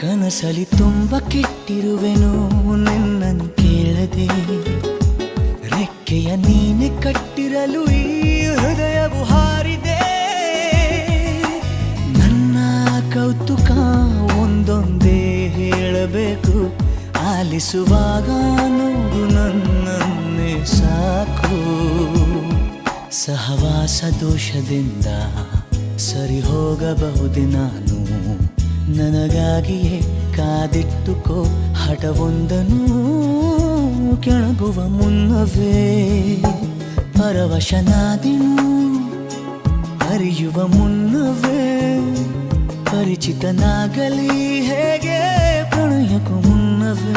ಕನಸಲಿ ತುಂಬ ಕೆಟ್ಟಿರುವೆನು ನಿನ್ನನ್ನು ಕೇಳದೆ, ರೆಕ್ಕೆಯ ನೀನೆ ಕಟ್ಟಿರಲು ಈ ಹೃದಯವು ಹಾರಿದೆ. ನನ್ನ ಕೌತುಕ ಒಂದೊಂದೇ ಹೇಳಬೇಕು, ಆಲಿಸುವಾಗ ನೋಡು ನನ್ನನ್ನೇ ಸಾಕು. ಸಹವಾಸ ದೋಷದಿಂದ ಸರಿ ಹೋಗಬಹುದೇ ನಾನು, ನನಗಾಗಿಯೇ ಕಾದಿಟ್ಟುಕೋ ಹಠವೊಂದನು. ಕೆಳಗುವ ಮುನ್ನವೇ ಪರವಶನಾದೆನು, ಅರಿಯುವ ಮುನ್ನವೇ ಪರಿಚಿತನಾಗಲಿ ಹೇಗೆ ಪ್ರಣಯಕ್ಕೂ ಮುನ್ನವೇ.